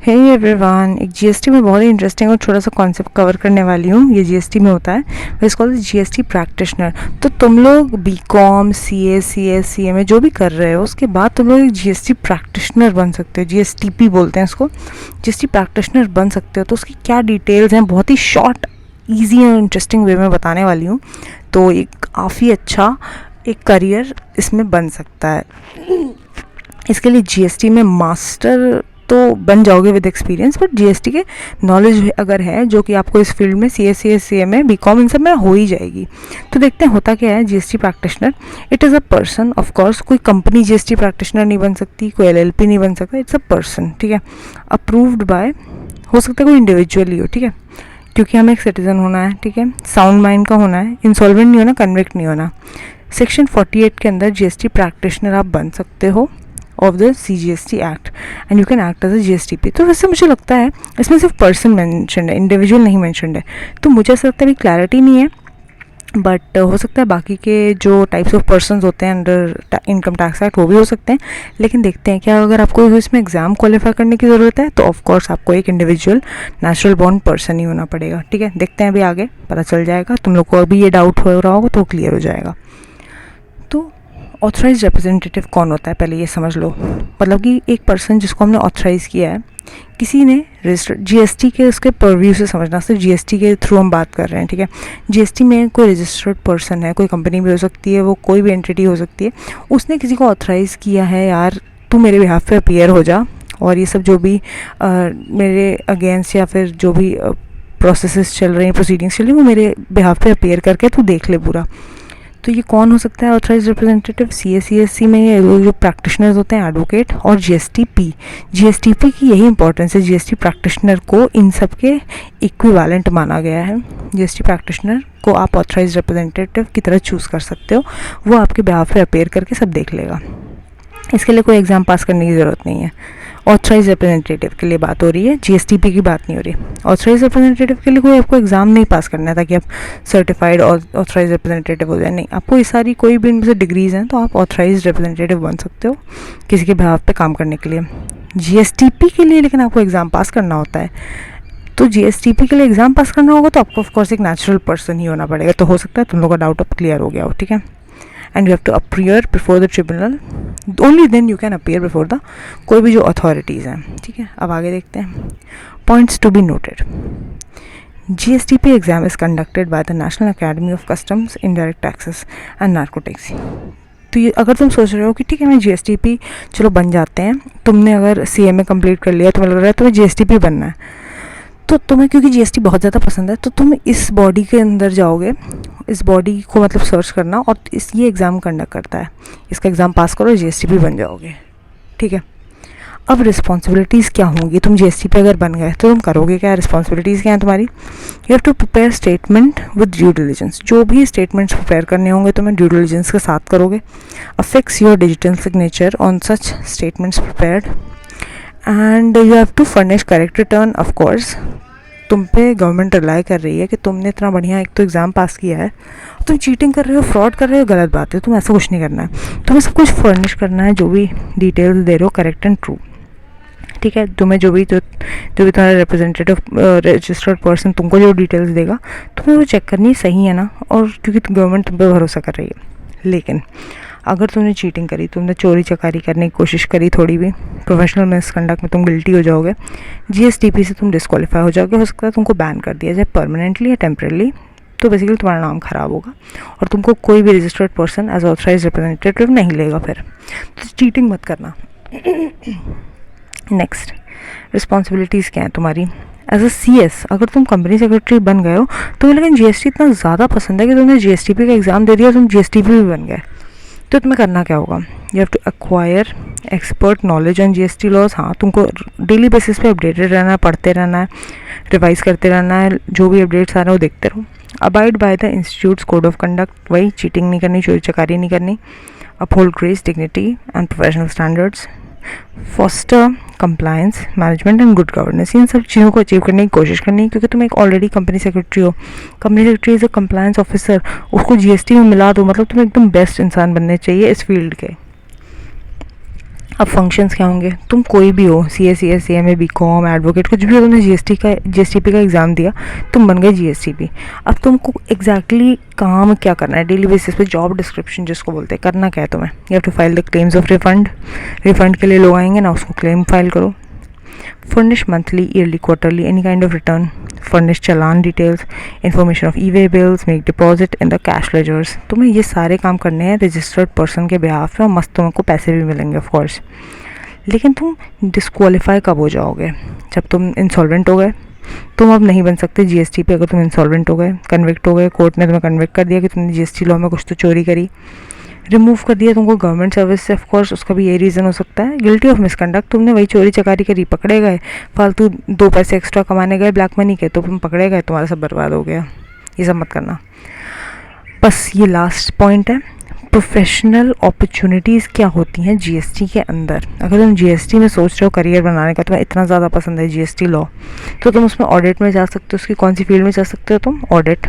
Hey everyone, एक GST में बहुत ही इंटरेस्टिंग और छोटा सा कॉन्सेप्ट कवर करने वाली हूँ। ये जीएसटी में होता है, इट्स कॉल्ड जीएसटी प्रैक्टिशनर। तो तुम लोग बीकॉम, सीए, सीएस, सीएमए जो भी कर रहे हो, उसके बाद तुम लोग एक जीएसटी प्रैक्टिशनर बन सकते हो। जीएसटीपी बोलते हैं इसको, जीएसटी प्रैक्टिशनर बन सकते हो। तो उसकी क्या डिटेल्स हैं, बहुत ही शॉर्ट, ईजी और इंटरेस्टिंग वे में बताने वाली हूँ। तो एक काफ़ी अच्छा एक करियर इसमें बन सकता है। इसके लिए जीएसटी में मास्टर तो बन जाओगे विद एक्सपीरियंस, बट जीएसटी के नॉलेज अगर है, जो कि आपको इस फील्ड में सीएस, सीएमए, बीकॉम इन सब में हो ही जाएगी। तो देखते हैं होता क्या है GST practitioner. It is a person, of course कोई कंपनी जीएसटी प्रैक्टिशनर नहीं बन सकती, कोई एलएलपी नहीं बन सकता। इट्स अ पर्सन, ठीक है, अप्रूव्ड बाय, हो सकता है कोई इंडिविजुअल ही हो, ठीक है, क्योंकि हमें एक सिटीजन होना है, ठीक है, साउंड माइंड का होना है, इंसॉल्वेंट नहीं होना, कन्विक्ट नहीं होना। सेक्शन 48 के अंदर जीएसटी प्रैक्टिशनर आप बन सकते हो of the CGST act, and you can act as a GSTP। तो वैसे मुझे लगता है इसमें सिर्फ पर्सन मैंशनड है, इंडिविजुअल नहीं मैंशनड है। तो मुझे ऐसा लगता है अभी क्लैरिटी नहीं है, बट हो सकता है बाकी के जो टाइप्स ऑफ पर्सनस होते हैं अंडर इनकम टैक्स एक्ट वो भी हो सकते हैं। लेकिन देखते हैं, क्या अगर आपको इसमें एग्ज़ाम क्वालिफाई करने की ज़रूरत है तो ऑफ कोर्स आपको एक इंडिविजुअल नेचुरल बॉर्न पर्सन ही होना पड़ेगा, ठीक है। देखते हैं अभी आगे पता चल जाएगा। तुम लोग को अभी ये डाउट हो रहा होगा तो क्लियर हो जाएगा। तो ऑथराइज रिप्रेजेंटेटिव कौन होता है, पहले ये समझ लो। मतलब कि एक पर्सन जिसको हमने ऑथराइज़ किया है, किसी ने रजिस्टर्ड जीएसटी के उसके परव्यू से समझना, सिर्फ जीएसटी के थ्रू हम बात कर रहे हैं, ठीक है। जीएसटी में कोई रजिस्टर्ड पर्सन है, कोई कंपनी भी हो सकती है, वो कोई भी एंटिटी हो सकती है, उसने किसी को ऑथराइज़ किया है, यार तू मेरे बिहाफ पे अपीयर हो जा, और ये सब जो भी मेरे अगेंस्ट या फिर जो भी प्रोसेसेस चल रही हैं, प्रोसीडिंग्स चल रही हैं, वो मेरे बिहाफ पे अपीयर करके तू देख ले पूरा। तो ये कौन हो सकता है ऑथराइज रिप्रेजेंटेटिव? CSC में ये जो प्रैक्टिशनर्स होते हैं, एडवोकेट, और GSTP। GSTP की यही इंपॉर्टेंस है, GST प्रैक्टिशनर को इन सब के इक्विवेलेंट माना गया है। GST प्रैक्टिशनर को आप ऑथराइज रिप्रेजेंटेटिव की तरह चूज़ कर सकते हो, वो आपके बिहाफ पे अपेयर करके सब देख लेगा। इसके लिए कोई एग्ज़ाम पास करने की ज़रूरत नहीं है। ऑथराइज रिप्रेजेंटेटिव के लिए बात हो रही है, GSTP की बात नहीं हो रही। ऑथराइज रिप्रेजेंटेटिव के लिए कोई आपको एग्ज़ाम नहीं पास करना है ताकि आप सर्टिफाइड और ऑथराइज रिप्रेजेंटेटिव हो जाए, नहीं। आपको ये सारी कोई भी इनमें से डिग्रीज़ हैं तो आप ऑथराइज रिप्रेजेंटेटिव बन सकते हो किसी के बिहाफ पे काम करने के लिए। GSTP के लिए लेकिन आपको एग्ज़ाम पास करना होता है। तो GSTP के लिए एग्ज़ाम पास करना होगा तो आपको ऑफकोर्स एक नेचुरल पर्सन ही होना पड़ेगा। तो हो सकता है तुम लोगों का डाउट अब क्लियर हो गया हो, ठीक है। And you have to appear before the tribunal, only then you can appear before the कोई भी जो अथॉरिटीज़ हैं, ठीक है। अब आगे देखते हैं points to be noted. GSTP exam is conducted by the national academy of customs, indirect taxes and narcotics. तो ये अगर तुम सोच रहे हो कि ठीक है मैं GSTP चलो बन जाते हैं, तुमने अगर CMA कंप्लीट कर लिया, तुम्हें लग रहा है तुम्हें GSTP बनना है, तो तुम्हें क्योंकि GST बहुत ज़्यादा पसंद है तो तुम इस बॉडी के अंदर जाओगे, इस बॉडी को मतलब सर्च करना, और ये एग्ज़ाम कंडक्ट करता है, इसका एग्ज़ाम पास करो GSTP बन जाओगे, ठीक है। अब रिस्पॉन्सिबिलिटीज़ क्या होंगी? तुम GSTP अगर बन गए तो तुम करोगे क्या, रिस्पॉन्सिबिलिटीज़ क्या हैं तुम्हारी? You have to prepare statement with due diligence. जो भी स्टेटमेंट्स प्रिपेयर करने होंगे तुम्हें ड्यू डिलिजेंस के साथ करोगे। Affix your digital signature on such statements prepared, and you have to furnish correct return. Of course तुम पे गवर्नमेंट रिलाई कर रही है कि तुमने इतना बढ़िया एक तो एग्ज़ाम पास किया है, तुम चीटिंग कर रहे हो, फ्रॉड कर रहे हो, गलत बात है, तुम ऐसा कुछ नहीं करना है। तुम्हें सब कुछ फर्निश करना है, जो भी डिटेल्स दे रहे हो करेक्ट एंड ट्रू, ठीक है। तुम्हें जो भी तुम्हारा रिप्रेजेंटेटिव रजिस्टर्ड पर्सन तुमको जो डिटेल्स देगा, तुम्हें वो चेक करनी सही है ना, और क्योंकि गवर्नमेंट तुम पे भरोसा कर रही है। लेकिन अगर तुमने चीटिंग करी, तुमने चोरी चकारी करने की कोशिश करी, थोड़ी भी प्रोफेशनल मिसकंडक्ट में तुम गिल्टी हो जाओगे, GSTP से तुम डिस्क्वालीफाई हो जाओगे। हो सकता है तुमको बैन कर दिया जाए परमानेंटली या टेम्परेली। तो बेसिकली तुम्हारा नाम ख़राब होगा और तुमको कोई भी registered person as authorise representative नहीं लेगा फिर। तो चीटिंग मत करना। नेक्स्ट, रिस्पॉन्सिबिलिटीज़ क्या है तुम्हारी एज अ CS? अगर तुम कंपनी सेक्रेटरी बन गए हो तो लेकिन GST इतना ज़्यादा पसंद है कि तुमने GSTP का एग्ज़ाम दे दिया, तुम GSTP भी बन गए, तो तुम्हें करना क्या होगा? You have to acquire expert knowledge on GST laws. हाँ, तुमको डेली बेसिस पे अपडेटेड रहना है, पढ़ते रहना है, रिवाइज करते रहना है, जो भी अपडेट्स आ रहे हैं वो देखते रहो। Abide by the institute's code of conduct, वही चीटिंग नहीं करनी, चोरी चकारी नहीं करनी। Uphold grace, dignity and professional standards, foster compliance, management and good governance. इन सब चीज़ों को अचीव करने की कोशिश करनी, क्योंकि तुम एक ऑलरेडी कंपनी सेक्रेटरी हो। Company secretary is a compliance officer, उसको GST में मिला दो, मतलब तुम्हें एकदम बेस्ट इंसान बनने चाहिए इस फील्ड के। अब फंक्शंस क्या होंगे, तुम कोई भी हो, C S C M A B com advocate कुछ भी हो, तुमने जी एस टी पी का एग्ज़ाम दिया, तुम बन गए जी एस टी पी। अब तुमको एग्जैक्टली काम क्या करना है डेली बेसिस पे, जॉब डिस्क्रिप्शन जिसको बोलते हैं, करना क्या है तुम्हें, you have to file the claims of refund. Refund के लिए लोग आएंगे ना, उसको क्लेम फाइल करो। Furnish monthly, yearly, quarterly, any kind of return. Furnish challan details, information of e-way bills, make deposit in the cash ledgers। तुम्हें ये सारे काम करने हैं रजिस्टर्ड पर्सन के बिहाफ पे, और मस्त तुमको पैसे भी मिलेंगे ऑफ कोर्स। लेकिन तुम डिस्क्वालीफाई कब हो जाओगे, जब तुम इंसॉल्वेंट हो गए। तुम अब नहीं बन सकते जीएसटी पे अगर तुम इंसॉल्वेंट हो गए, कन्विक्ट हो गए, कोर्ट ने तुम्हें कन्विक्ट कर दिया कि तुमने जीएसटी लॉ में कुछ तो चोरी करी, रिमूव कर दिया तुमको गवर्नमेंट सर्विस से। ऑफकोर्स उसका भी यही रीज़न हो सकता है, गिल्टी ऑफ मिसकंडक्ट, तुमने वही चोरी चकारी करी, पकड़े गए, फालतू 2 पैसे एक्स्ट्रा कमाने गए ब्लैक मनी के, तो तुम पकड़े गए, तुम्हारा सब बर्बाद हो गया। ये सब मत करना। बस ये लास्ट पॉइंट है, प्रोफेशनल अपॉर्चुनिटीज़ क्या होती हैं जीएसटी के अंदर। अगर तुम जीएसटी में सोच रहे हो करियर बनाने का, तुम्हें इतना ज़्यादा पसंद है जीएसटी लॉ, तो तुम उसमें ऑडिट में जा सकते हो। उसकी कौन सी फील्ड में जा सकते हो तुम, audit,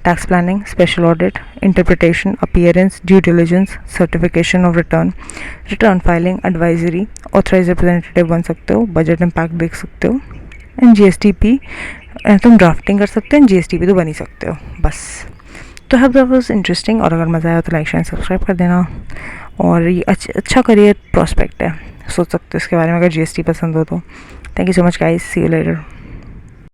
tax planning, special audit, interpretation, appearance, due diligence, certification of return, return filing, advisory, authorise representative बन सकते हो, बजट इम्पैक्ट देख सकते हो, एंड जीएसटी पी तुम ड्राफ्टिंग कर सकते हो, जीएसटी पी तो बन ही सकते हो। बस तो हैव दैट वाज इंटरेस्टिंग, और अगर मज़ा आया तो लाइक शेयर सब्सक्राइब कर देना। और ये अच्छा करियर प्रॉस्पेक्ट है, सोच सकते हो इसके बारे में अगर जीएसटी पसंद हो तो। Thank you so much guys, see you letter.